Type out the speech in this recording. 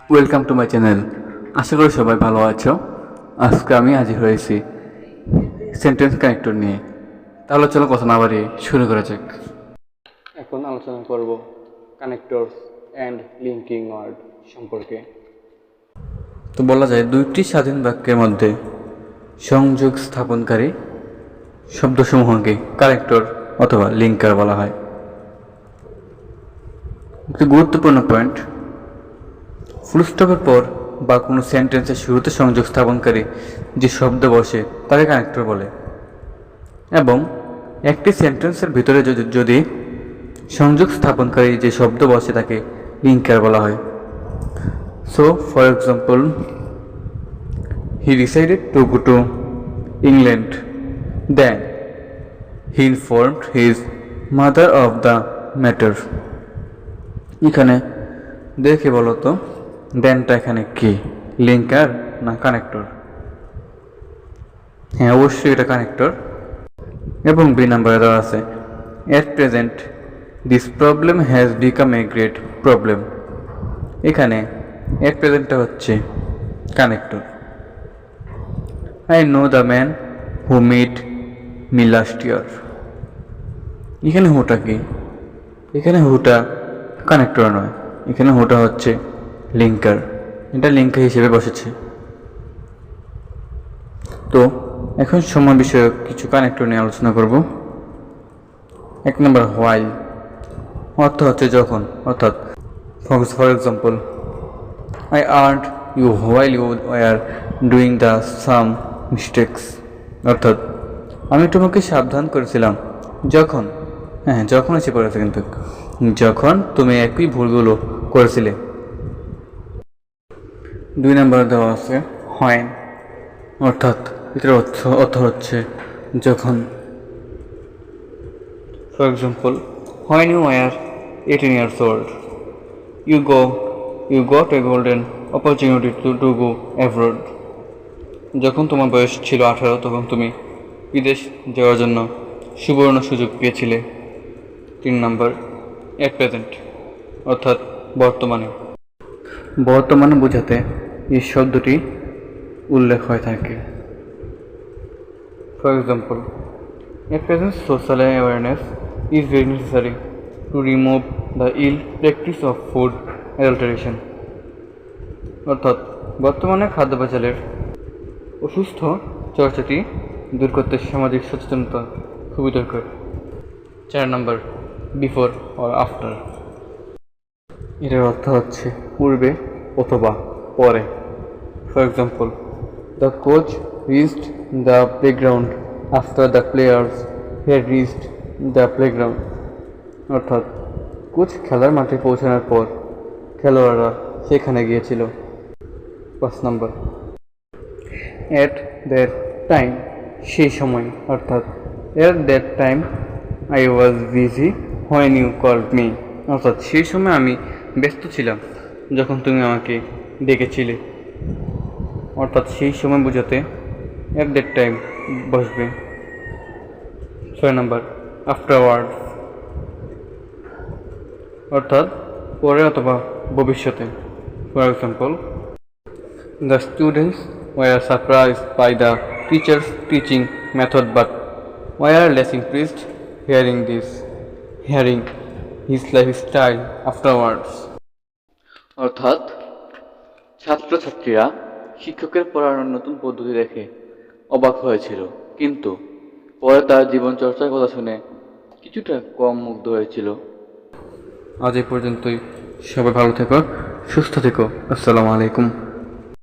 Welcome to my channel. আশা করি সবাই ভালো আছো। আজকে আমি হাজির হয়েছি সেন্টেন্স কানেক্টর নিয়ে। তাহলে চলো কথা না বাড়িয়ে শুরু করা যাক। এখন আলোচনা করব কানেক্টরস অ্যান্ড লিঙ্কিং ওয়ার্ড সম্পর্কে। তো বলা যায় দুইটি স্বাধীন বাক্যের মধ্যে সংযোগ স্থাপনকারী শব্দসমূহকে কানেক্টর অথবা লিঙ্কার বলা হয়। একটি গুরুত্বপূর্ণ পয়েন্ট, ফুল স্টপের পর বা কোনো সেন্টেন্সের শুরুতে সংযোগ স্থাপনকারী যে শব্দ বসে তাকে কানেক্টর বলে, এবং একটি সেন্টেন্সের ভিতরে যদি সংযোগ স্থাপনকারী যে শব্দ বসে তাকে লিঙ্কার বলা হয়। So for example, he decided to go to England, then he informed his mother of the matter. এখানে দেখে বলো তো দেনটা এখানে কি, লিঙ্কার না কানেক্টর? হ্যাঁ, অবশ্যই এটা কানেক্টর। এবং বি নাম্বারে দেওয়া আছে, at present this problem has become a great problem. এখানে এট প্রেজেন্টটা হচ্ছে connector. I know the man who meet me last year. এখানে হুটা কি? এখানে হুটা কানেক্টর নয়, এখানে হুটা হচ্ছে লিঙ্কার। এটা লিঙ্কার হিসেবে বসেছে। তো এখন সময় বিষয়ক কিছু কানেক্টর নিয়ে আলোচনা করব। এক নম্বর, হোয়াইল। অর্থ হচ্ছে যখন, অর্থাৎ for example, I warned you while you were doing the same mistakes. অর্থাৎ আমি তোমাকে সাবধান করেছিলাম যখন, হ্যাঁ যখন এসে পড়েছে, কিন্তু যখন তুমি একই ভুলগুলো করেছিলে। দুই নম্বরে দেওয়া আছে হোয়েন, অর্থাৎ এটার অর্থ হচ্ছে যখন। For example, when you were 18 years old, you got a golden opportunity to go abroad. যখন তোমার বয়স ছিল 18, তখন তুমি বিদেশ যাওয়ার জন্য সুবর্ণ সুযোগ পেয়েছিলে। 3 নম্বর, এট প্রেজেন্ট, অর্থাৎ বর্তমানে। বর্তমানে বোঝাতে এই শব্দটি উল্লেখ হয়ে থাকে। For example, at present social awareness is very necessary to remove the ill practice of food adulteration. অর্থাৎ বর্তমানে খাদ্য বাজারের অসুস্থ চর্চাটি দূর করতে সামাজিক সচেতনতা খুবই দরকার। 4 নম্বর, বিফোর অর আফটার। এটার অর্থ হচ্ছে পূর্বে অথবা পরে। For example, the coach reached the playground after the players had reached the playground. অর্থাৎ কোচ খেলার মাঠে পৌঁছানোর পর খেলোয়াড়রা সেখানে গিয়েছিল। 5 নম্বর, এট দ্যাট টাইম, সেই সময়, অর্থাৎ at that time I was busy when you called me. অর্থাৎ সেই সময় আমি ব্যস্ত ছিলাম যখন তুমি আমাকে ডেকেছিলে। অর্থাৎ সেই সময় বোঝাতে এট দ্যাট টাইম বসবে। 6 নম্বর, আফটারওয়ার্ডস, অর্থাৎ পরে অথবা ভবিষ্যতে। For example, the students were surprised by the teacher's teaching method but were less impressed hearing his lifestyle afterwards. অর্থাৎ ছাত্রছাত্রীরা শিক্ষকের পড়ানোর নতুন পদ্ধতি দেখে অবাক হয়েছিল, কিন্তু পরে তার জীবন চর্চার কথা শুনে কিছুটা কম মুগ্ধ হয়েছিল। আজ এই পর্যন্তই। সবাই ভালো থেকো, সুস্থ থেকো। আসসালামু আলাইকুম।